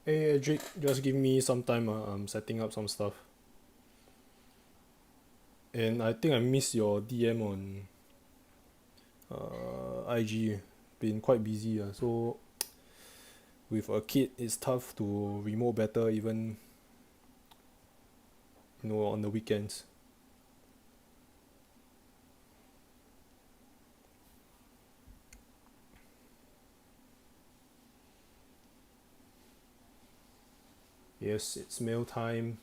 Hey Jake, just give me some time. I'm setting up some stuff. And I think I missed your DM on IG. Been quite busy. So with a kid, it's tough to remote better even on the weekends. Yes, it's mail time.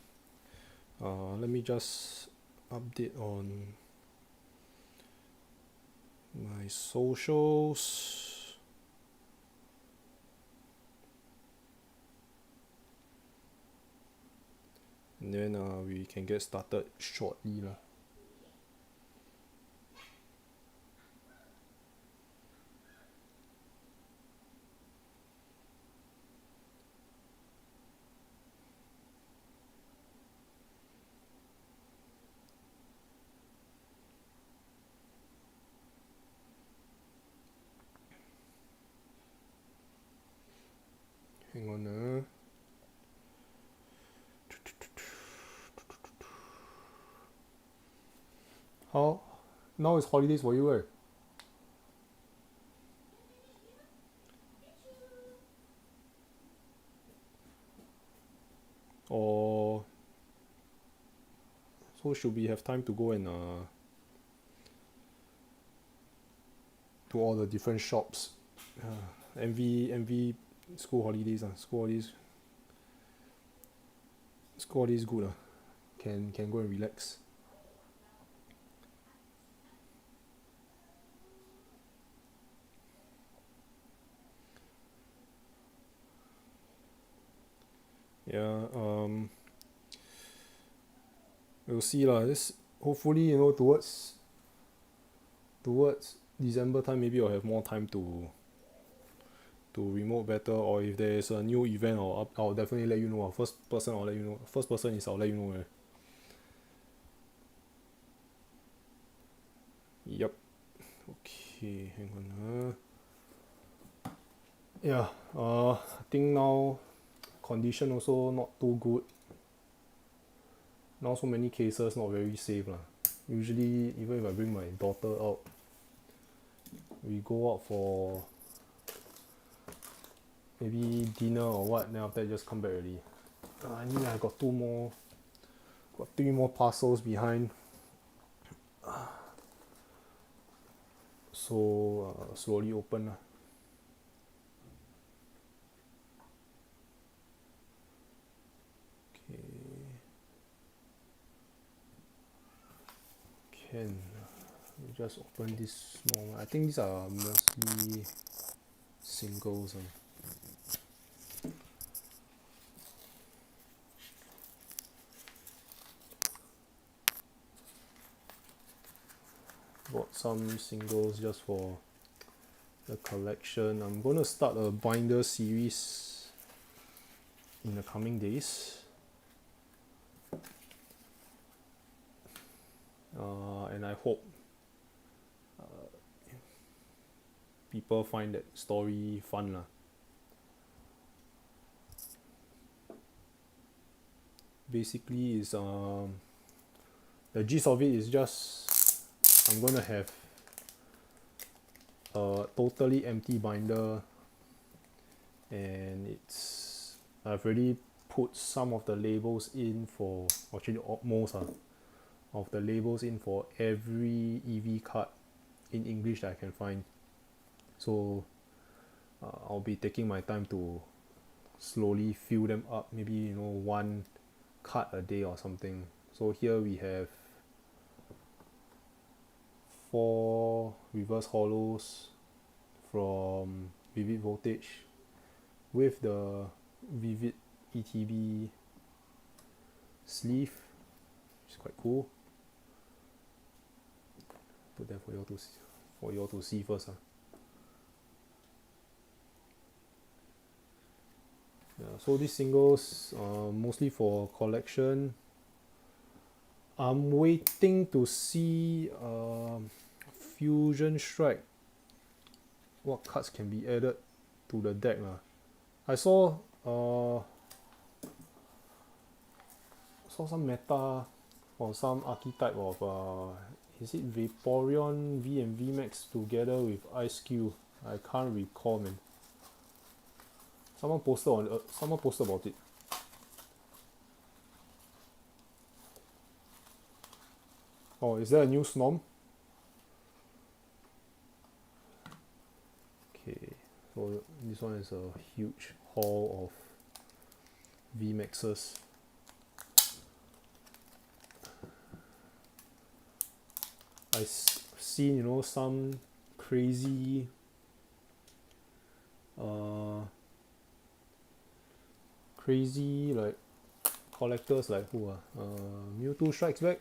Let me just update on my socials. And then we can get started shortly lah. Hang on. How? Now it's holidays for you, right? Or so should we have time to go and to all the different shops? Envy school holidays. School holidays good. Can go and relax. Yeah. We'll see lah. This hopefully towards December time maybe I'll have more time to remote better, or if there is a new event I'll definitely let you know. First person I'll let you know. First person is I'll let you know. Yep. Okay, hang on. Yeah. I think now condition also not too good. Now so many cases, not very safe lah. Usually even if I bring my daughter out, we go out for maybe dinner or what, then after that just come back already. I got three more parcels behind. So slowly open lah. Okay. Can we just open this small one? I think these are mostly singles. Bought some singles just for the collection. I'm gonna start a binder series in the coming days. And I hope people find that story fun lah. Basically is the gist of it is just I'm gonna have a totally empty binder, and I've already put some of the labels in for, actually most of the labels in for every EV card in English that I can find. So I'll be taking my time to slowly fill them up, maybe one card a day or something. So here we have 4 reverse hollows from Vivid Voltage with the Vivid ETB sleeve, which is quite cool. Put that for you all to see first. Yeah, so these singles mostly for collection. I'm waiting to see Fusion Strike, what cards can be added to the deck. I saw saw some meta or some archetype of is it Vaporeon V and VMAX together with Ice Cube? I can't recall, man. Someone posted about it. Oh, is there a new Snom? Okay, so this one is a huge haul of VMAXs. I've seen, you know, some crazy like collectors like who Mewtwo Strikes Back.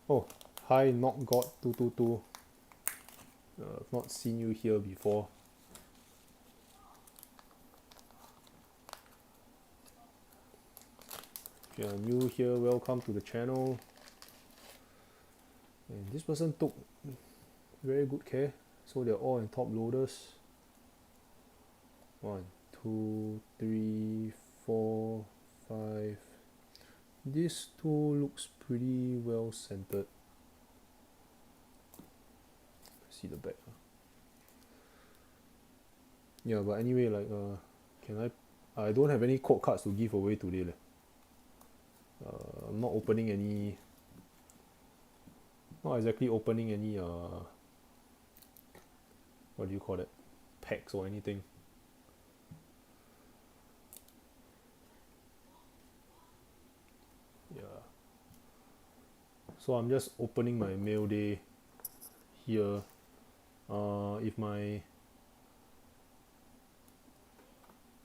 Oh, hi Not God 222. I've not seen you here before. If you are new here, welcome to the channel. And this person took very good care, so they're all in top loaders. 1, 2, 3, 4, 5. This two looks pretty well centered. See the back. Yeah, but anyway, like I don't have any code cards to give away today. I'm not opening any. Not exactly opening any what do you call it? Packs or anything. Yeah. So I'm just opening my mail day here.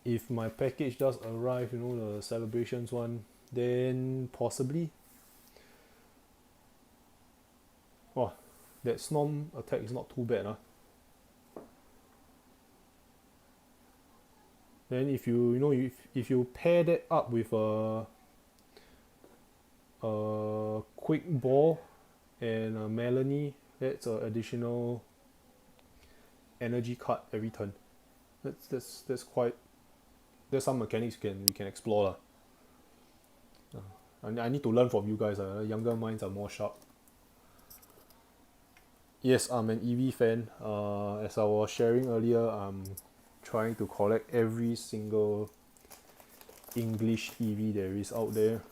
If my package does arrive, you know, the celebrations one, then possibly. Oh, that Snom attack is not too bad, huh? Then if if you pair that up with a quick ball and a Melanie, that's an additional energy card every turn. That's quite. There's some mechanics we can explore lah. I need to learn from you guys. Younger minds are more sharp. Yes, I'm an EV fan. As I was sharing earlier, I'm trying to collect every single English EV there is out there.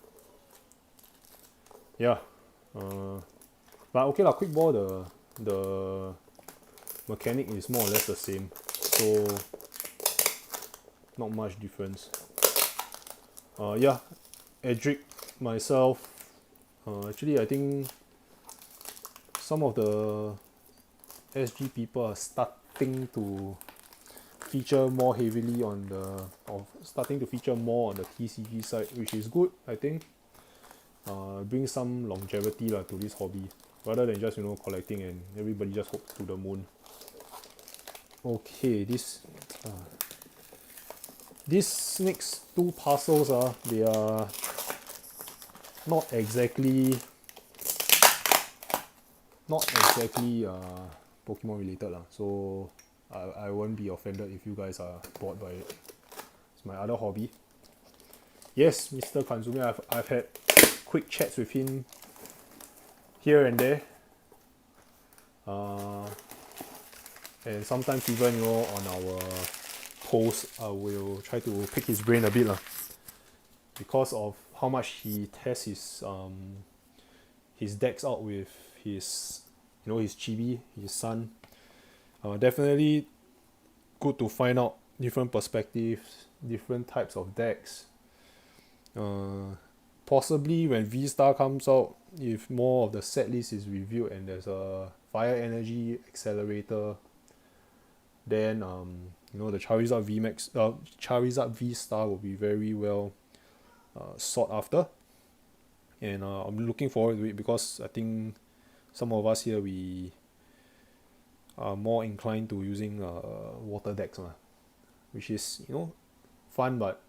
Yeah. But okay lah, quick ball the mechanic is more or less the same. So not much difference. Yeah, Edric, myself, actually I think some of the SG people are starting to feature more heavily on starting to feature more on the TCG side, which is good, I think. Brings some longevity to this hobby, rather than just collecting and everybody just hope to the moon. Okay, these next two parcels they are not exactly Pokemon related so I won't be offended if you guys are bored by it. It's my other hobby. Yes, Mr. Kanzumi, I've had quick chats with him here and there, and sometimes even on our posts I will try to pick his brain a bit because of how much he tests his decks out with his his chibi, his son. Definitely good to find out different perspectives, different types of decks. Possibly when V-Star comes out, if more of the set list is reviewed and there's a Fire Energy Accelerator, then the Charizard VMAX, Charizard V-Star will be very well sought after, and I'm looking forward to it because I think some of us here we are more inclined to using water decks, which is fun, but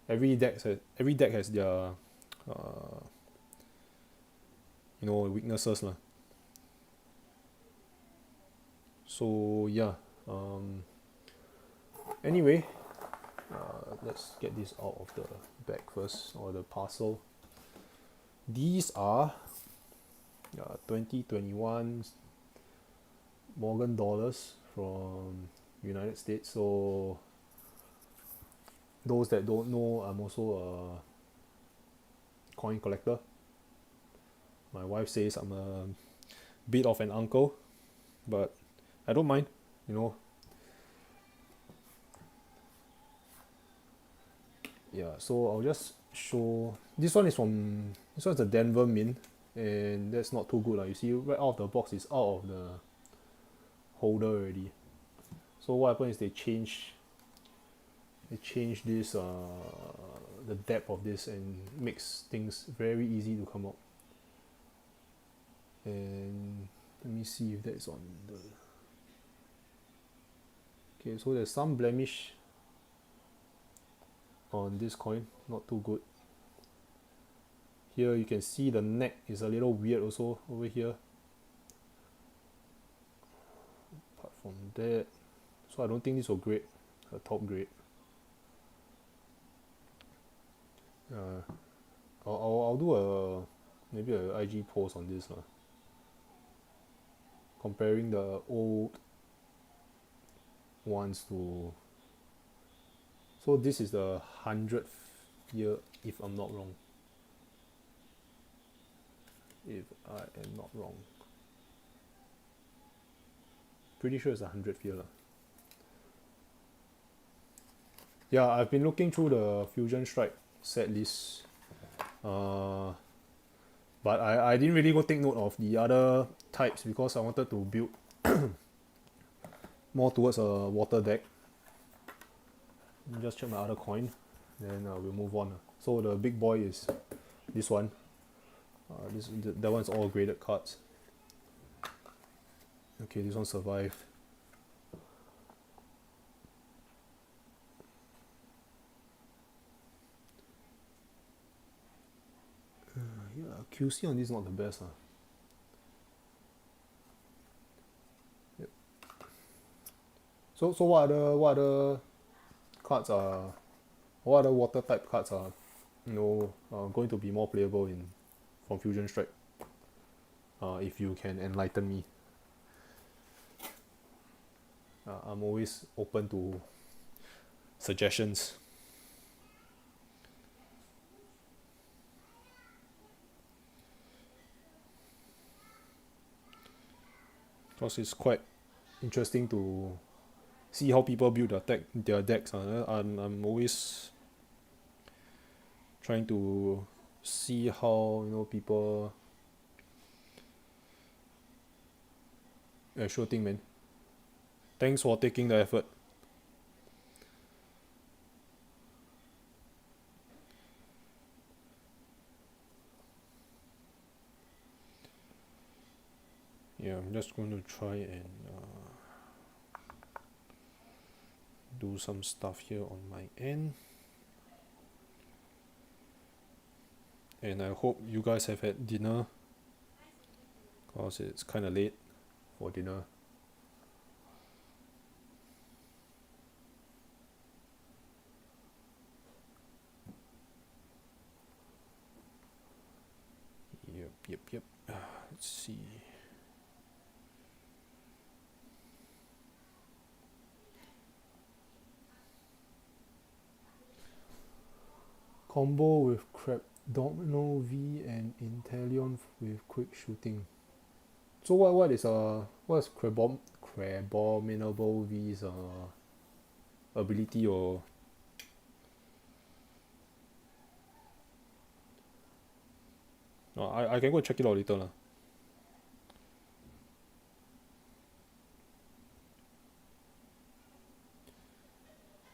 every deck has their weaknesses So yeah. Anyway, let's get this out of the bag first, or the parcel. These are 2021 Morgan dollars from United States. So those that don't know, I'm also a coin collector. My wife says I'm a bit of an uncle, but I don't mind, you know. Yeah, so I'll just show. This one's a Denver mint, and that's not too good. You see, right out of the box, it's out of the holder already. So what happened is they change this the depth of this, and makes things very easy to come out. And let me see if that's on the. Okay, so there's some blemish on this coin, not too good. Here you can see the neck is a little weird also over here. Apart from that, so I don't think this will grade a top grade. I'll do maybe a IG post on this lah, comparing the old ones to. So this is the 100th year, if I'm not wrong. If I am not wrong, pretty sure it's the 100th year lah. Yeah, I've been looking through the Fusion Strike set list, but I didn't really go take note of the other types because I wanted to build more towards a water deck. Just check my other coin, then we'll move on. So the big boy is this one. That one's all graded cards. Okay, this one survived. Yeah, QC on this is not the best. Yep. So what other cards are, what other water type cards are, going to be more playable from Fusion Strike? If you can enlighten me. I'm always open to suggestions. Because it's quite interesting to see how people build their decks. I'm always trying to see how people. Yeah, sure thing, man. Thanks for taking the effort. Yeah, I'm just going to try and do some stuff here on my end. And I hope you guys have had dinner, because it's kind of late for dinner. Yep. Let's see. Combo with Crab Domino V and Inteleon with quick shooting. So what's Crabominable V's ability, or I can go check it out later lah.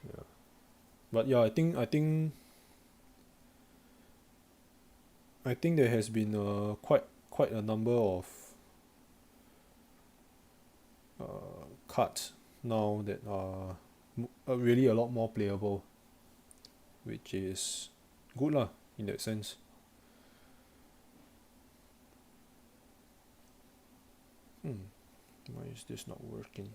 Yeah. But yeah, I think there has been quite a number of cards now that are really a lot more playable, which is good lah in that sense. Why is this not working?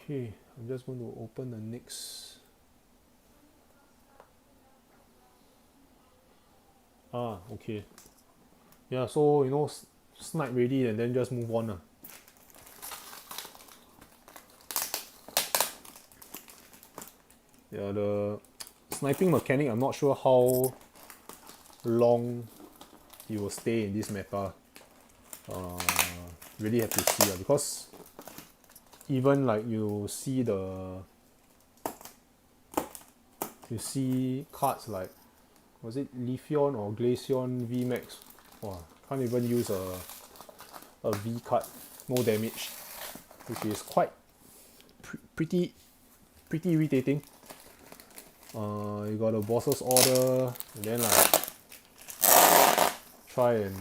Okay, I'm just going to open the next. Okay. Yeah, so snipe ready and then just move on. Yeah, the sniping mechanic, I'm not sure how long it will stay in this meta. Uh, really have to see because even like you see cards like, was it Leafeon or Glaceon VMAX? Wow, can't even use a V card, no damage, which is quite pretty irritating. You got a boss's order and then like try and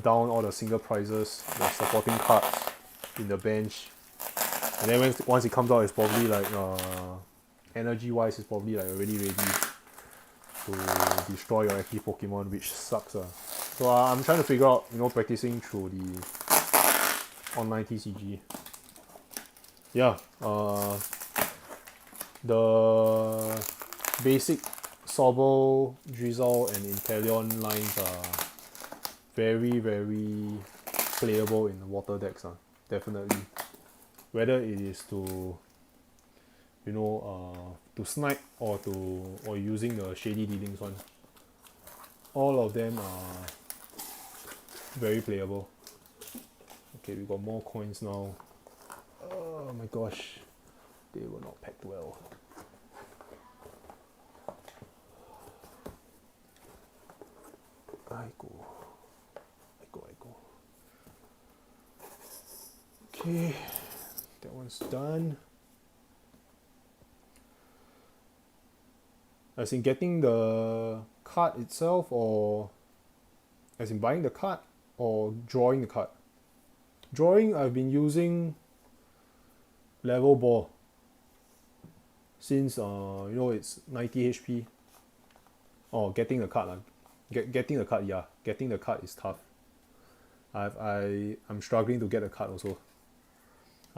down all the single prizes, the supporting cards in the bench, and then once it comes out, it's probably like energy wise, it's probably like already ready to destroy your active Pokemon, which sucks. So I'm trying to figure out, practicing through the online TCG. Yeah, the basic Sobble, Drizzle, and Inteleon lines are very, very playable in the water decks. Definitely. Whether it is to to snipe or using the shady dealings one, all of them are very playable. Okay, we got more coins now. Oh my gosh, they were not packed well. I go. Okay, that one's done. As in getting the card itself, or as in buying the card, or drawing the card. Drawing, I've been using level ball since it's 90 HP. Oh, getting the card getting the card, yeah, getting the card is tough. I'm struggling to get a card also.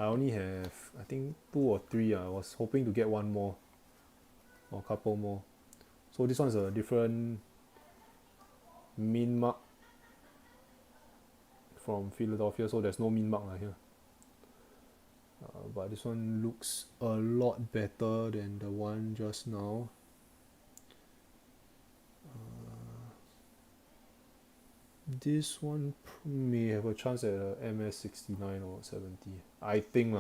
I only have, I think, 2 or 3. I was hoping to get one more or a couple more. So this one's a different min mark from Philadelphia, so there's no min mark here. But this one looks a lot better than the one just now. This one may have a chance at a MS 69 or 70. I think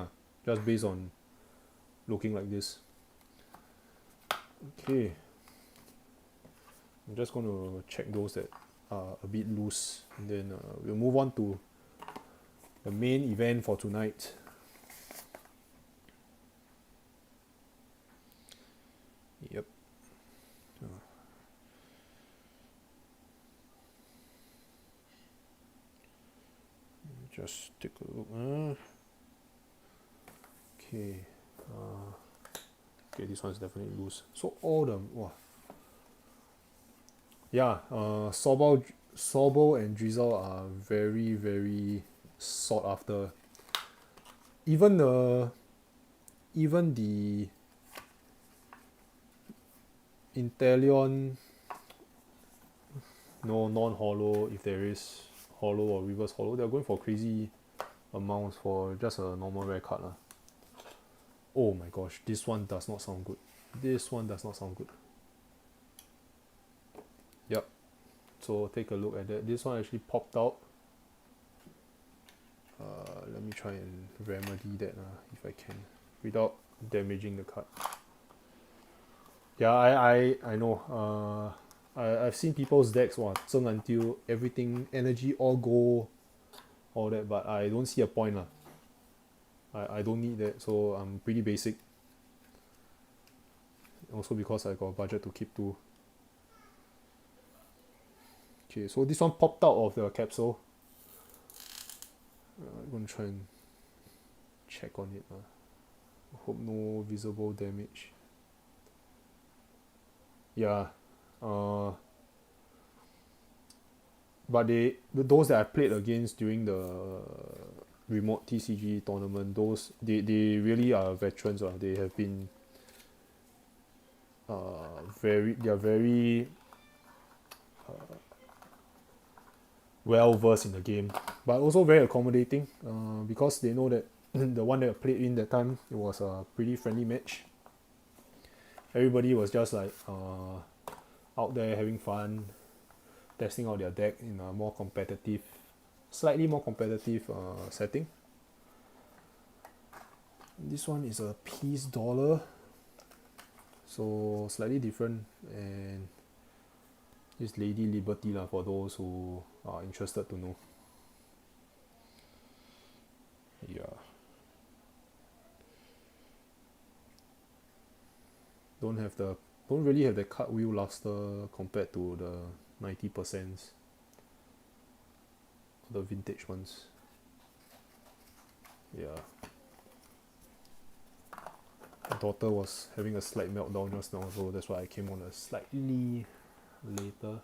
just based on looking like this. Okay. I'm just going to check those that are a bit loose, and then we'll move on to the main event for tonight. Yep. Just take a look. Okay. Okay, this one's definitely loose. So all the yeah, Sobble and Drizzle are very, very sought after. Even the Inteleon, no non-holo, if there is holo or reverse holo, they're going for crazy amounts for just a normal rare card. Oh my gosh, this one does not sound good. Yep. So take a look at that. This one actually popped out. Let me try and remedy that if I can, without damaging the card. Yeah, I know. I've seen people's decks zeng until everything, energy all go, all that, but I don't see a point I don't need that, so I'm pretty basic. Also because I got a budget to keep to. Okay, so this one popped out of the capsule. I'm gonna try and check on it. Hope no visible damage. Yeah. But those that I played against during the remote TCG tournament, those they really are veterans. They have been they are very well versed in the game, but also very accommodating because they know that the one that I played in that time, it was a pretty friendly match. Everybody was just like out there having fun, testing out their deck in a more competitive, slightly more competitive setting. This one is a peace dollar, so slightly different, and this Lady Liberty lah, for those who are interested to know. Yeah. Don't really have the cartwheel luster compared to the 90% the vintage ones. Yeah. My daughter was having a slight meltdown just now, so that's why I came on a slightly later.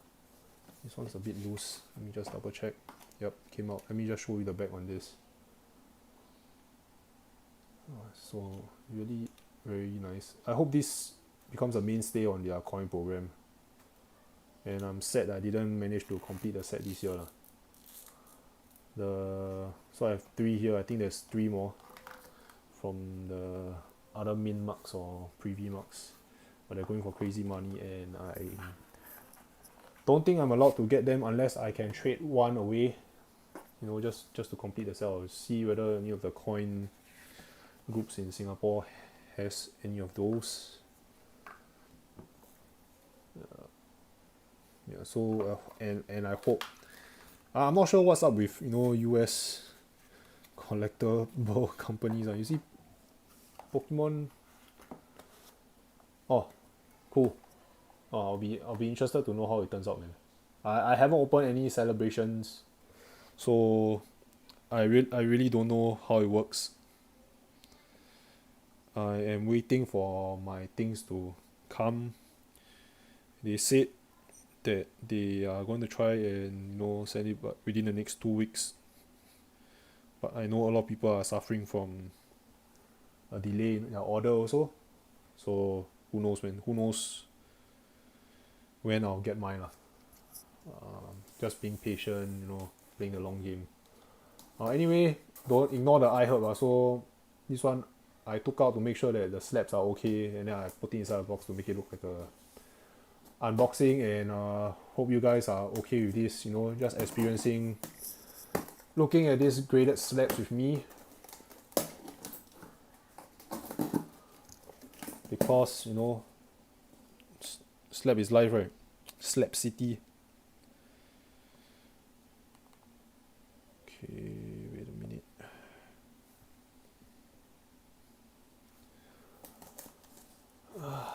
This one's a bit loose. Let me just double check. Yep, came out. Let me just show you the back on this. So really very nice. I hope this becomes a mainstay on their coin program. And I'm sad I didn't manage to complete the set this year. So I have 3 here. I think there's 3 more from the other min marks or preview marks, but they're going for crazy money, and I don't think I'm allowed to get them unless I can trade one away, just to complete the set. I'll see whether any of the coin groups in Singapore has any of those. So and I hope, I'm not sure what's up with US collectible companies. You see Pokemon. Oh, cool. I'll be interested to know how it turns out, man. I haven't opened any celebrations, so I really don't know how it works. I am waiting for my things to come. They said that they are going to try and send it within the next 2 weeks. But I know a lot of people are suffering from a delay in their order also. So who knows, man? Who knows when I'll get mine. Just being patient, playing the long game. Anyway, don't ignore the I heard. So this one I took out to make sure that the slabs are okay, and then I put it inside the box to make it look like a unboxing, and hope you guys are okay with this, just experiencing looking at these graded slabs with me, because slab is life, right? Slab city. Okay, wait a minute.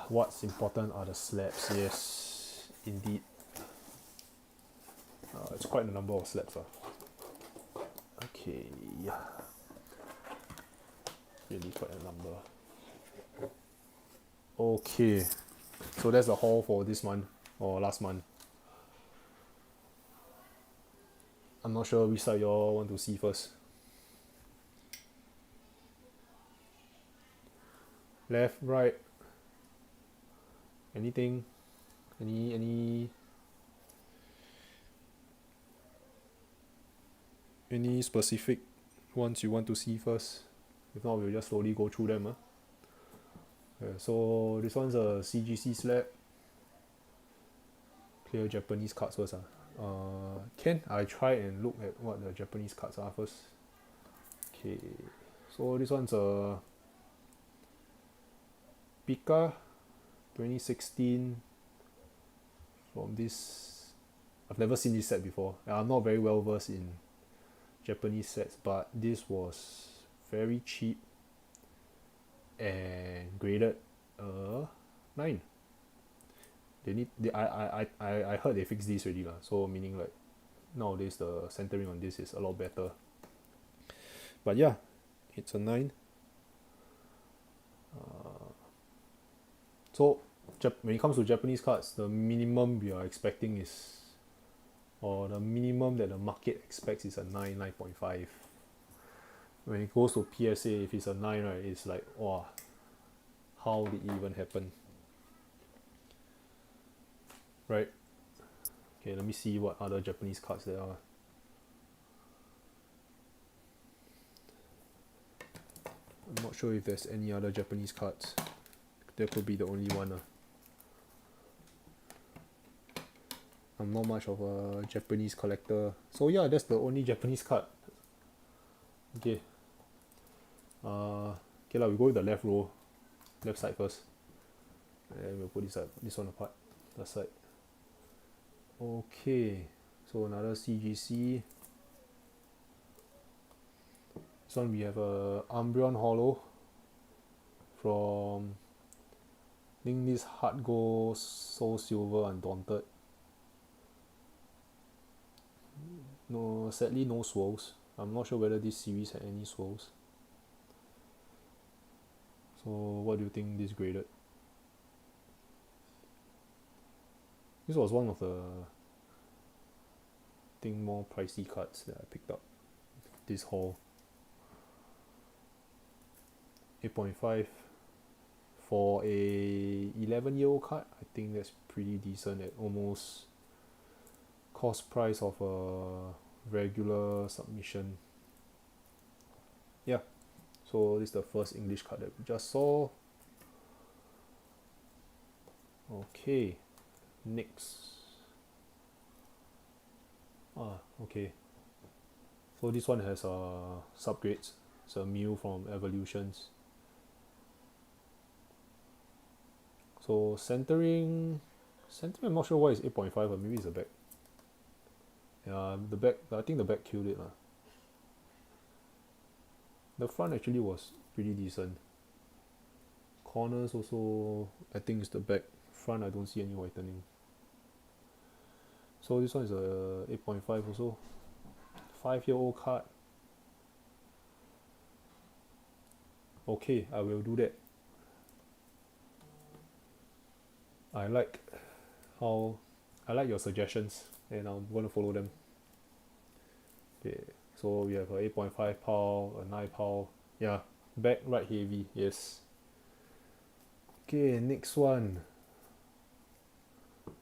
What's important are the slabs. Yes, indeed. It's quite a number of slabs. Okay, really quite a number. Okay, so that's the haul for this month or last month. I'm not sure which side y'all want to see first. Left, right, anything, any specific ones you want to see first? If not, we'll just slowly go through them. Okay, so this one's a CGC slab. Clear Japanese cards first. Can I try and look at what the Japanese cards are first? Okay, so this one's a Pika 2016 from this. I've never seen this set before. I'm not very well versed in Japanese sets, but this was very cheap and graded 9. I heard they fixed this already, so meaning like nowadays the centering on this is a lot better. But yeah, it's a 9. So when it comes to Japanese cards, the minimum we are expecting is, or the minimum that the market expects, is a 9, 9.5. when it goes to PSA, if it's a 9, right, it's like, wow, how did it even happen? Right? Okay, let me see what other Japanese cards there are. I'm not sure if there's any other Japanese cards. That could be the only one. I'm not much of a Japanese collector. So yeah, that's the only Japanese card. Okay. Okay, we go with the left row. Left side first. And we'll put this one apart. That side. Okay. So another CGC. This one we have a Umbreon Hollow from, I think this Heart Gold Soul Silver Undaunted. No, sadly no swirls. I'm not sure whether this series had any swirls. So what do you think this graded? This was one of the, I think, more pricey cards that I picked up this haul. 8.5 for a 11-year-old card. I think that's pretty decent at almost cost price of a regular submission. Yeah, so this is the first English card that we just saw. Okay, next. Okay, so this one has subgrades. It's a Mew from Evolutions. So centering, I'm not sure why it's 8.5, or maybe it's the back. Yeah, the back, I think the back killed it. The front actually was pretty decent. Corners also, I think it's the back. Front, I don't see any whitening. So this one is a 8.5 also. 5-year-old card. Okay, I will do that. I like your suggestions, and I'm going to follow them. Okay, so we have a 8.5 PAL, a 9 PAL. Yeah, back right heavy, yes. Okay, next one.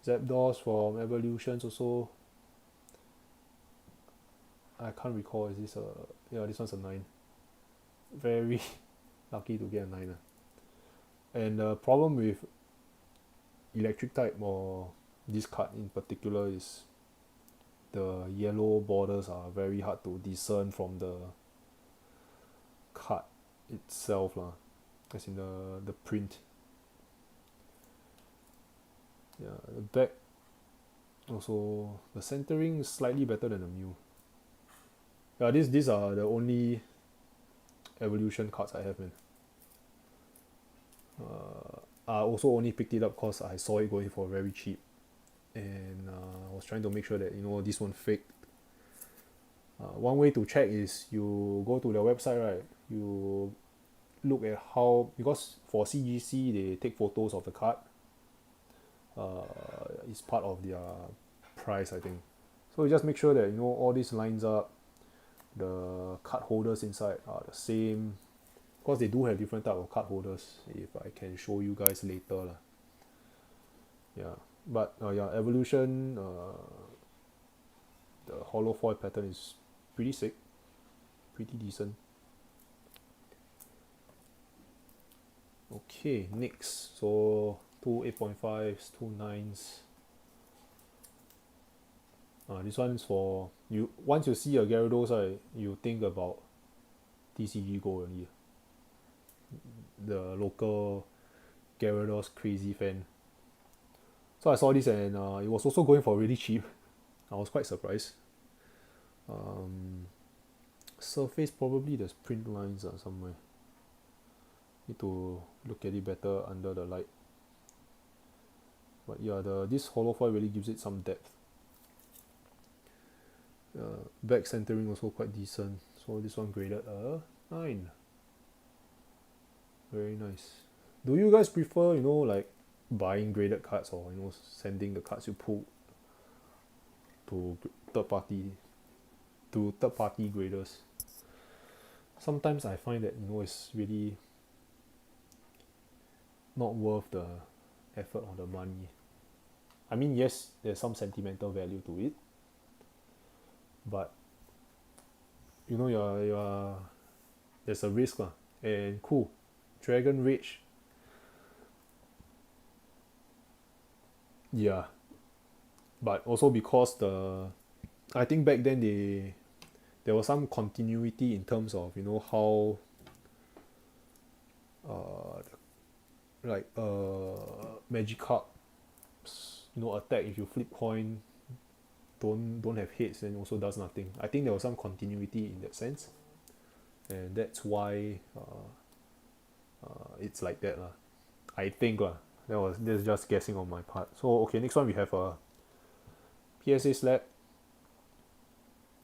Zapdos from Evolutions also. I can't recall, is this a... Yeah, this one's a 9. Very lucky to get a 9. And the problem with electric type, or this card in particular, is the yellow borders are very hard to discern from the card itself, as in the print. Yeah, the back also, the centering is slightly better than the Mew. Yeah, these are the only Evolution cards I have, man. I also only picked it up because I saw it going for very cheap, and I was trying to make sure that this one fake. One way to check is you go to their website, right? You look at how, because for CGC they take photos of the card. It's part of their price, I think. So you just make sure that all these lines up. The card holders inside are the same, because they do have different type of card holders. If I can show you guys later, yeah. But yeah, Evolution, the hollow foil pattern is pretty sick, pretty decent. Okay, next. So two 8.5s, two 9s. This one's for you. Once you see a Gyarados, right, you think about TCG Go only. The local Gyarados crazy fan. So I saw this, and it was also going for really cheap. I was quite surprised. Surface, probably there's print lines somewhere. Need to look at it better under the light. But yeah, this hollow foil really gives it some depth. Back centering also quite decent. So this one graded a 9. Very nice. Do you guys prefer, like buying graded cards, or sending the cards you pull to third party graders? sometimes I find that it's really not worth the effort or the money. I mean, yes, there's some sentimental value to it, but you're there's a risk lah. And cool, Dragon Rage, yeah, but also because I think back then there was some continuity in terms of how uh like Magikarp attack if you flip coin don't have hits and also does nothing. I think there was some continuity in that sense, and that's why it's like that lah. I think lah. That's just guessing on my part. So okay, next one we have a PSA slab.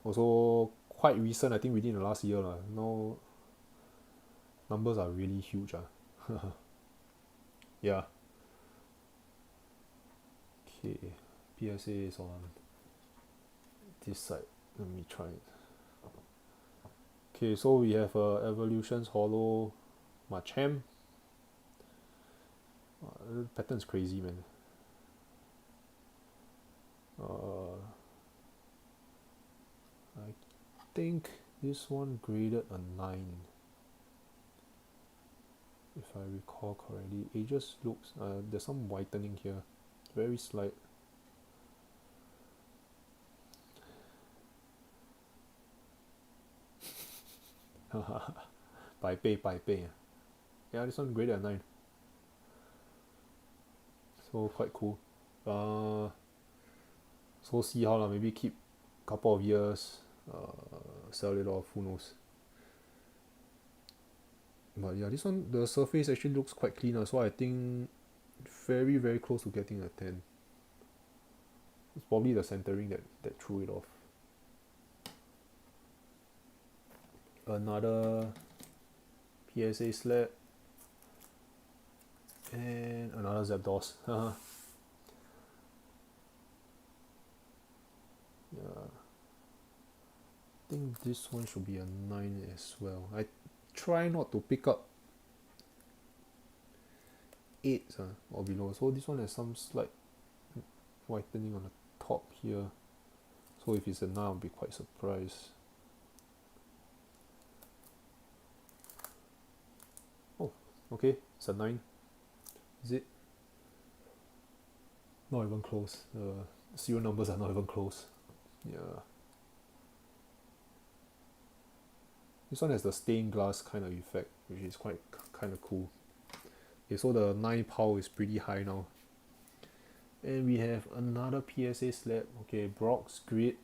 Also quite recent, I think within the last year lah. Now numbers are really huge yeah. Okay, PSA is on this side. Let me try it. Okay, so we have Evolutions Hollow Machamp. The pattern's crazy, man. I think this one graded a 9, if I recall correctly. It just looks there's some whitening here, very slight. By pay. Yeah, this one graded a 9. So quite cool. So see how lah. Maybe keep a couple of years, sell it off. Who knows? But yeah, this one the surface actually looks quite clean. So I think very very close to getting a 10. It's probably the centering that threw it off. Another PSA slab and another Zapdos. Yeah, I think this one should be a 9 as well. I try not to pick up 8s or below. So this one has some slight whitening on the top here. So if it's a 9, I'll be quite surprised. Oh, okay, it's a 9. Is it? Not even close. Serial numbers are not even close. Yeah. This one has the stained glass kind of effect, which is quite kind of cool. Okay, so the 9 power is pretty high now. And we have another PSA slab. Okay, Brock's Grid,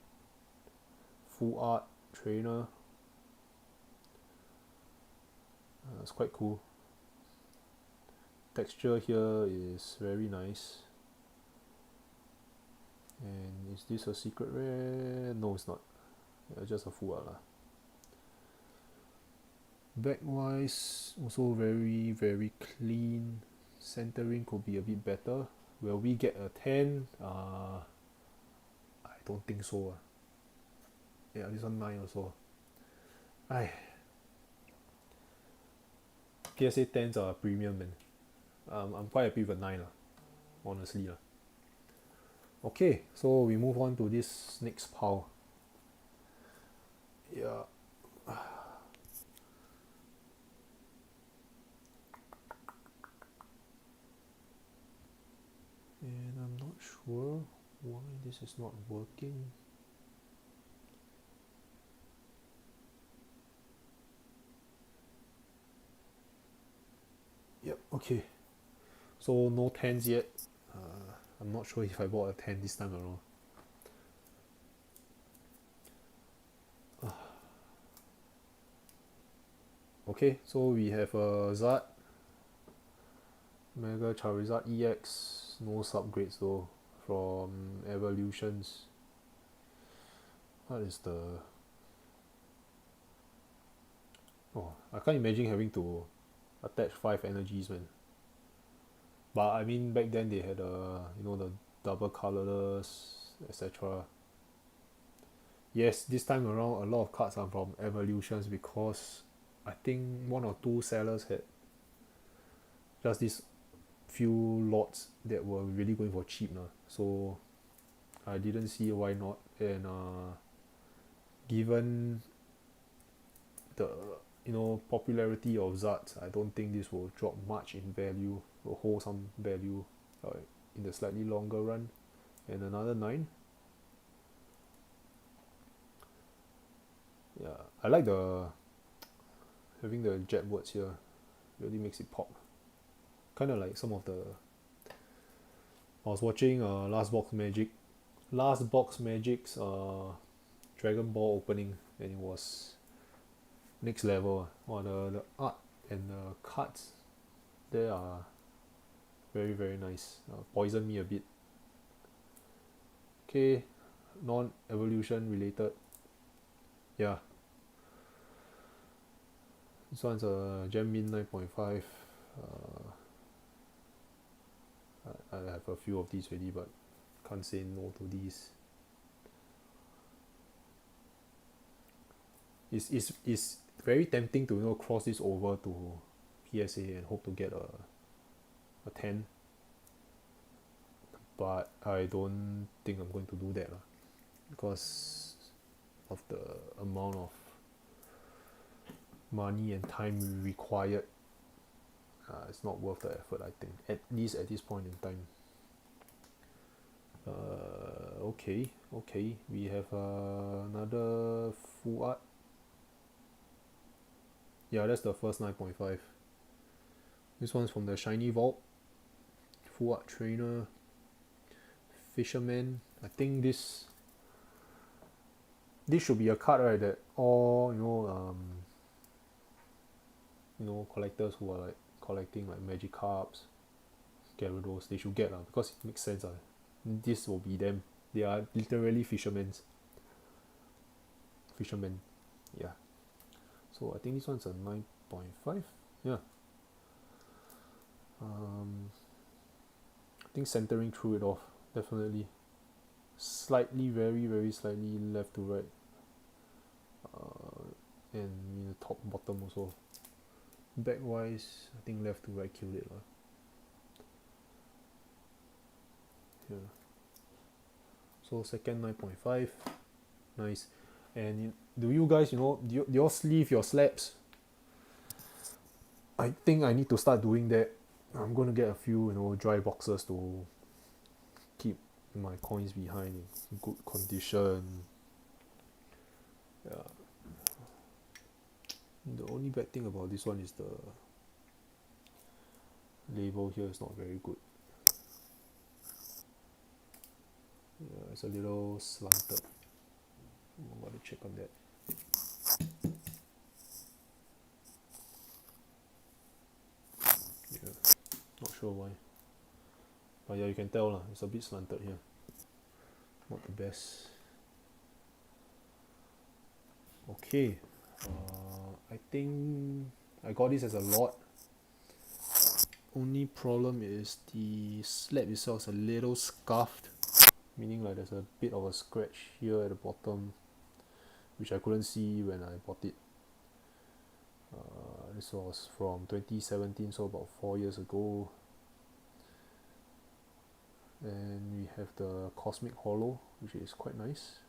full art trainer. It's quite cool. Texture here is very nice. And is this a secret rare? No, it's not. Yeah, just a full art lah. Back wise, also very very clean. Centering could be a bit better. Will we get a 10? I don't think so. Yeah, this one 9 also. PSA 10s are premium, man. I'm quite happy with a 9 lah, honestly lah. Okay, so we move on to this next pile. Yeah. And I'm not sure why this is not working. Yep, okay. So no 10s yet. I'm not sure if I bought a 10 this time around. Okay, so we have a Zard, Mega Charizard EX, no subgrades though, from Evolutions. What is the... Oh, I can't imagine having to attach 5 energies, man. But I mean, back then they had the double colorless, etc. Yes, this time around a lot of cards are from Evolutions because I think one or two sellers had just this few lots that were really going for cheap now. So I didn't see why not. And given the popularity of Zapdos, I don't think this will drop much in value. Will hold some value in the slightly longer run. And another 9. Yeah, I like the having the jet words here. Really makes it pop. Kind of like some of the. I was watching Last Box Magic's Dragon Ball opening, and it was next level. The art and the cards there are very very nice. Poison me a bit. Okay, non-evolution related. Yeah, this one's a Gem Min 9.5. I have a few of these already, but can't say no to these. It's very tempting to cross this over to PSA and hope to get a 10, but I don't think I'm going to do that because of the amount of money and time required. It's not worth the effort, I think, at least at this point in time. Okay, we have another full art. Yeah, that's the first 9.5. This one's from the Shiny Vault. Full art trainer. Fisherman. I think this should be a card, right, that all collectors who are like collecting like Magikarps, Gyarados, they should get because it makes sense. This will be them. They are literally fishermen. Yeah. So I think this one's a 9.5. Yeah. I think centering through it off, definitely. Slightly, very, very slightly left to right. And in the top bottom also. Back wise, I think left to right killed it. Yeah. So second 9.5. Nice. And do you guys, do you sleeve your slabs? I think I need to start doing that. I'm gonna get a few, dry boxes to keep my coins behind in good condition. Yeah. The only bad thing about this one is the label here is not very good. Yeah, it's a little slanted. I'm gonna check on that. Yeah, not sure why. But yeah, you can tell it's a bit slanted here. Not the best. Okay. I think I got this as a lot. Only problem is the slab itself is a little scuffed, meaning like there's a bit of a scratch here at the bottom, which I couldn't see when I bought it. This was from 2017, so about 4 years ago. And we have the Cosmic Hollow, which is quite nice.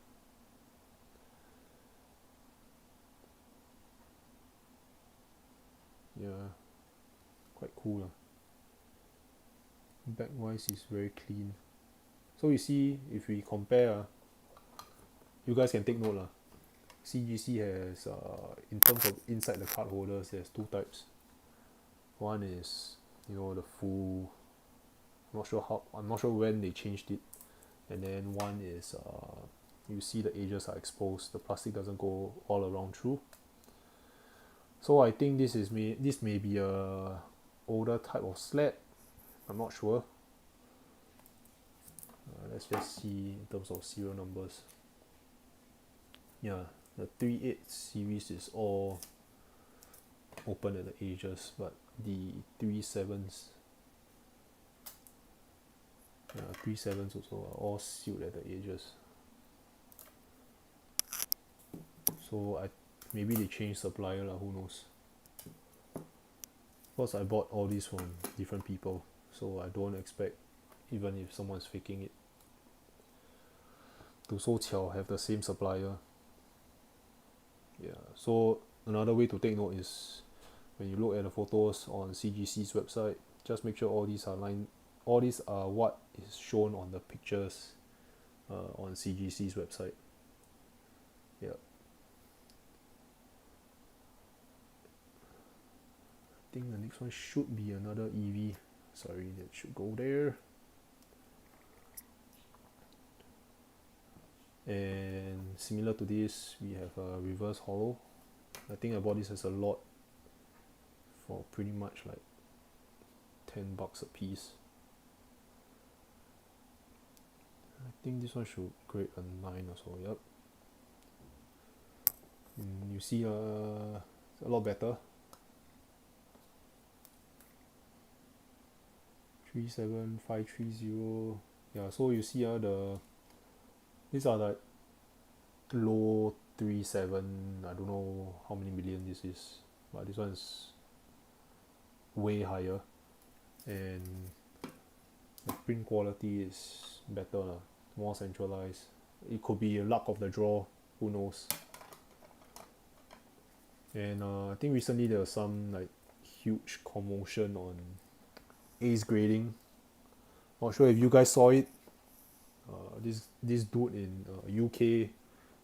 Yeah, quite cool. Back wise is very clean. So you see, if we compare, you guys can take note. CGC has, in terms of inside the card holders, there's two types. One is, the full. I'm not sure when they changed it. And then one is, you see the edges are exposed. The plastic doesn't go all around through. So I think this may be a older type of slab. I'm not sure. Let's just see in terms of serial numbers. Yeah, the 3.8 series is all open at the edges, but the 3.7s, 3.7s also are all sealed at the edges. So maybe they changed supplier, who knows. Because I bought all these from different people, so I don't expect, even if someone's faking it, to so 巧 have the same supplier. Yeah, so another way to take note is when you look at the photos on CGC's website, just make sure all these are what is shown on the pictures on CGC's website. Yeah. I think the next one should be another EV. Sorry, that should go there. And similar to this, we have a reverse hollow. I think I bought this as a lot for pretty much like $10 a piece. I think this one should grade a 9 or so. Yep. You see it's a lot better. 37530. Yeah, so you see these are like low 37. I don't know how many million this is, but this one is way higher, and the print quality is better, more centralized. It could be a luck of the draw, who knows. And I think recently there was some like huge commotion on ace grading. Not sure if you guys saw it. This dude in UK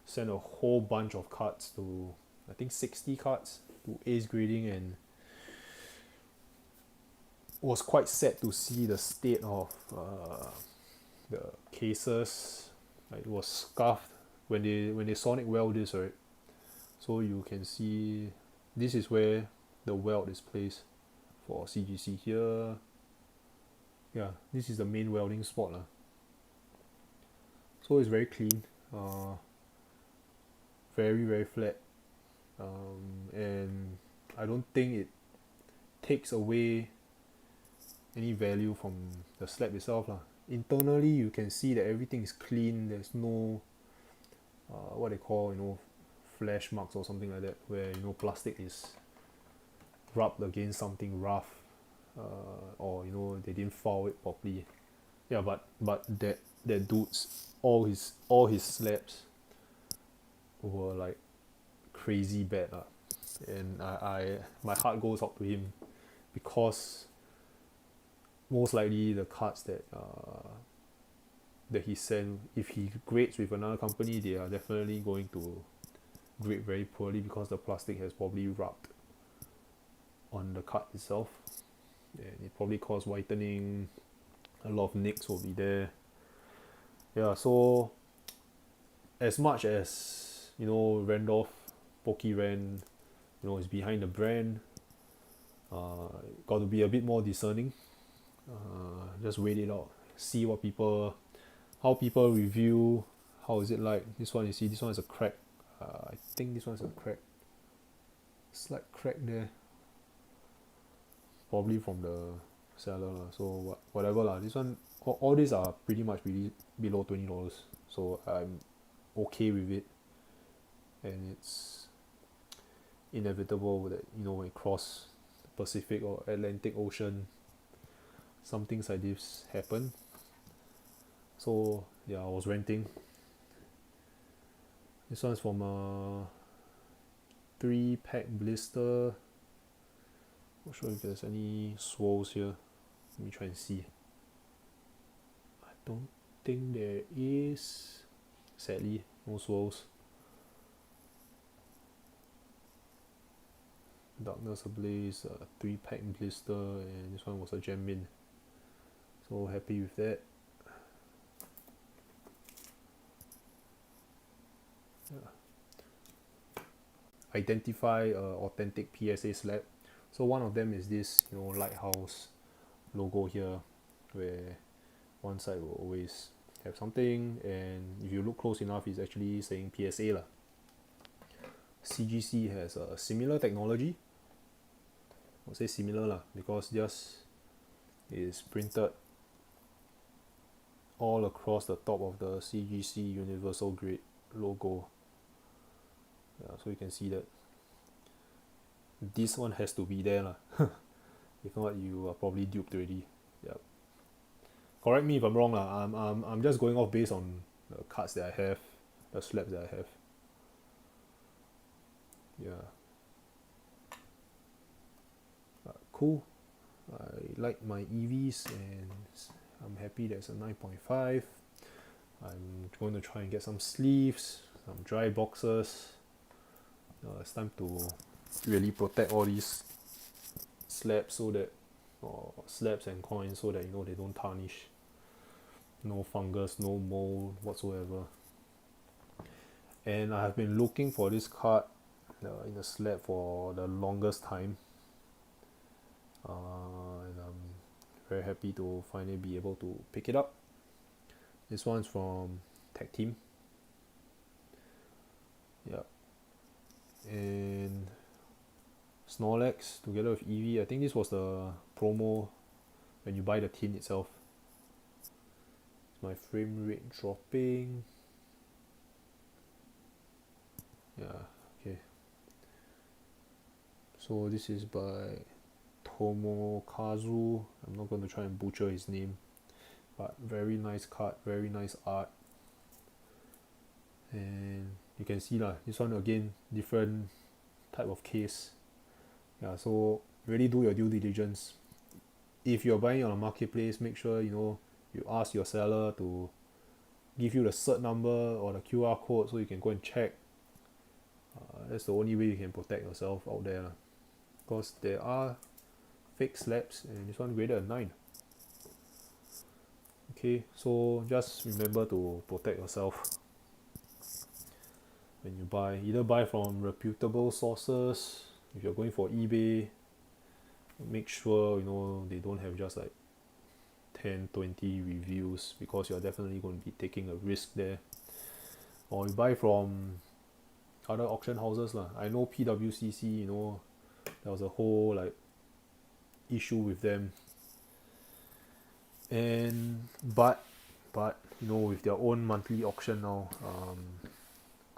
sent a whole bunch of cards to, I think 60 cards to ace grading, and was quite sad to see the state of the cases. Like, it was scuffed when they sonic weld this, right? So you can see this is where the weld is placed for CGC here. Yeah, this is the main welding spot lah. So it's very clean, very very flat, and I don't think it takes away any value from the slab itself lah. Internally you can see that everything is clean. There's no what they call, flash marks or something like that, where plastic is rubbed against something rough, or they didn't file it properly. Yeah, but that dude's all his slabs were like crazy bad lah. And I my heart goes out to him, because most likely the cards that he sent, if he grades with another company, they are definitely going to grade very poorly, because the plastic has probably rubbed on the card itself, and it probably caused whitening. A lot of nicks will be there. Yeah, so as much as Randolph Pokeran is behind the brand, got to be a bit more discerning. Just wait it out, see how people review. How is it like? This one, you see, this one is a crack. I think this one's a crack, slight crack there, probably from the seller lah. So whatever lah. This one, all these are pretty much below $20, so I'm okay with it. And it's inevitable that when you cross the Pacific or Atlantic Ocean, some things like this happen. So yeah, I was renting. This one's from a 3-pack blister. Not sure if there's any swirls here. Let me try and see. I don't think there is. Sadly, no swirls. Darkness Ablaze, 3-pack blister, and this one was a gem min. So happy with that. Yeah. Identify authentic PSA slab. So one of them is this, lighthouse logo here, where one side will always have something, and if you look close enough, it's actually saying PSA lah. CGC has a similar technology. I'll say similar lah, because theirs is printed all across the top of the CGC Universal Grade logo. Yeah, so you can see that this one has to be there lah. If not, you are probably duped already. Yep. Correct me if I'm wrong lah. I'm just going off based on the cards that I have, the slabs that I have. Yeah. Cool. I like my EVs and I'm happy there's a 9.5. I'm going to try and get some sleeves, some dry boxes. It's time to really protect all these slabs so that, or slabs and coins so that you know they don't tarnish. No fungus, no mold whatsoever. And I have been looking for this card in the slab for the longest time. And I'm very happy to finally be able to pick it up. This one's from Tag Team. Yep. And Snorlax together with Eevee. I think this was the promo when you buy the tin itself. Is my frame rate dropping? Yeah, okay. So this is by Tomokazu. I'm not going to try and butcher his name, but very nice card, very nice art. And you can see lah, this one again different type of case. Yeah, so really do your due diligence. If you're buying on a marketplace, make sure you ask your seller to give you the cert number or the QR code so you can go and check. That's the only way you can protect yourself out there, because there are fake slabs and this one graded a 9. Okay, so just remember to protect yourself when you buy. Either buy from reputable sources. If you're going for eBay, make sure they don't have just like 10-20 reviews, because you're definitely going to be taking a risk there. Or you buy from other auction houses lah. I know PWCC, there was a whole like issue with them, and but with their own monthly auction now,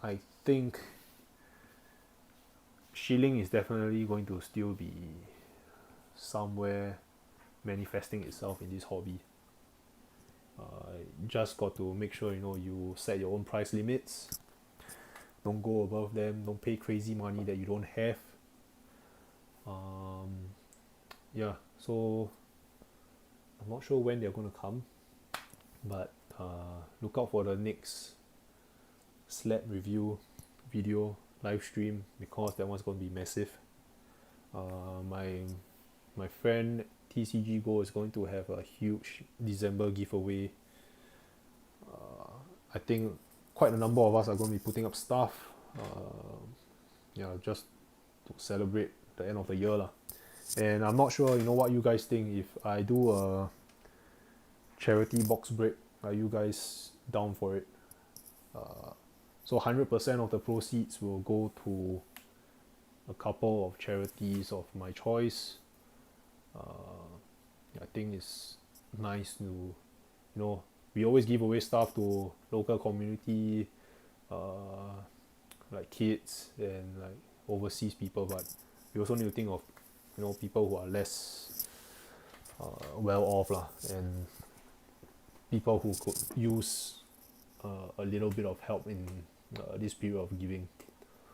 I think shilling is definitely going to still be somewhere manifesting itself in this hobby. Just got to make sure you set your own price limits. Don't go above them. Don't pay crazy money that you don't have. Yeah, so I'm not sure when they're going to come, but look out for the next slab review video live stream, because that one's going to be massive. My friend TCG Go is going to have a huge December giveaway. I think quite a number of us are going to be putting up stuff, just to celebrate the end of the year lah. And I'm not sure what you guys think. If I do a charity box break, are you guys down for it? So 100% of the proceeds will go to a couple of charities of my choice. I think it's nice to, we always give away stuff to local community, like kids and like overseas people, but we also need to think of, people who are less well off lah, and people who could use a little bit of help in this period of giving.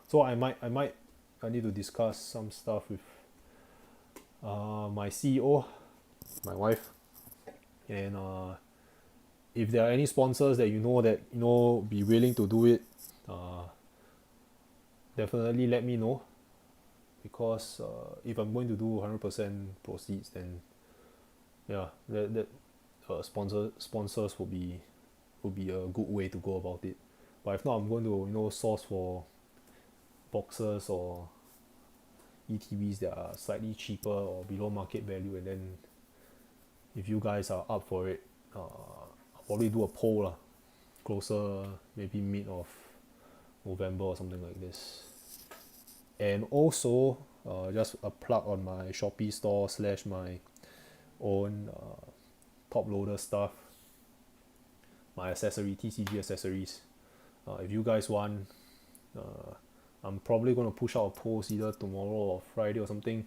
So I need to discuss some stuff with my CEO, my wife, and if there are any sponsors that be willing to do it, definitely let me know, because if I'm going to do 100% proceeds, then yeah, that sponsors will be a good way to go about it. But if not, I'm going to source for boxes or ETBs that are slightly cheaper or below market value, and then if you guys are up for it, I'll probably do a poll lah, closer maybe mid of November or something like this. And also just a plug on my Shopee store / my own top loader stuff, my accessory TCG accessories. If you guys want, I'm probably going to push out a post either tomorrow or Friday or something.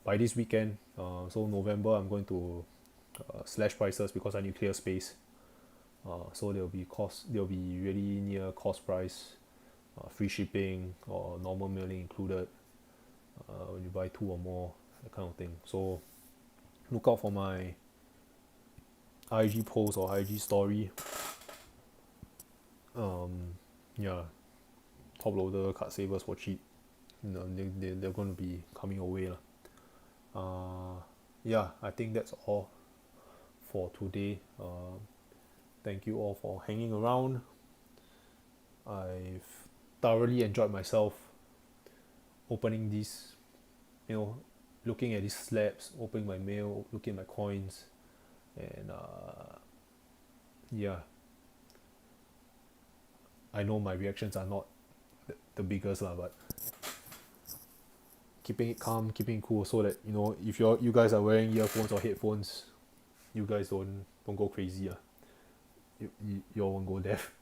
by this weekend. So November I'm going to slash prices because I need clear space. So they'll be really near cost price, free shipping or normal mailing included when you buy two or more, that kind of thing. So look out for my IG post or IG story. Yeah, top loader card savers for cheap. They're going to be coming away lah. Yeah, I think that's all for today. Thank you all for hanging around. I've thoroughly enjoyed myself opening these, looking at these slabs, opening my mail, looking at my coins, and yeah, I know my reactions are not the biggest lah, but keeping it calm, keeping it cool, so that if you guys are wearing earphones or headphones, you guys don't go crazy ah. You all won't go deaf.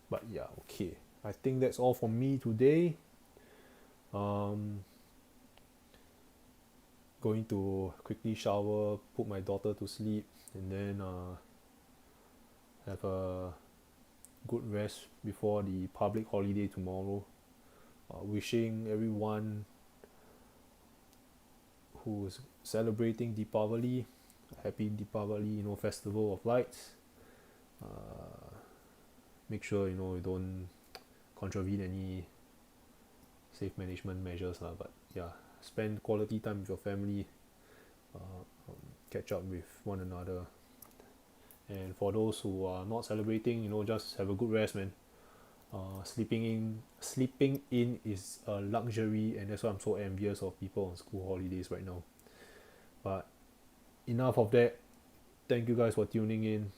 But yeah, okay. I think that's all from me today. Going to quickly shower, put my daughter to sleep, and then have a good rest before the public holiday tomorrow. Wishing everyone who's celebrating Deepavali a happy Deepavali, festival of lights. Make sure you don't contravene any safe management measures lah. But yeah, spend quality time with your family, catch up with one another. And for those who are not celebrating, just have a good rest, man. Sleeping in is a luxury, and that's why I'm so envious of people on school holidays right now. But enough of that. Thank you guys for tuning in.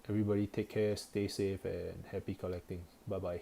Everybody take care, stay safe, and happy collecting. Bye bye.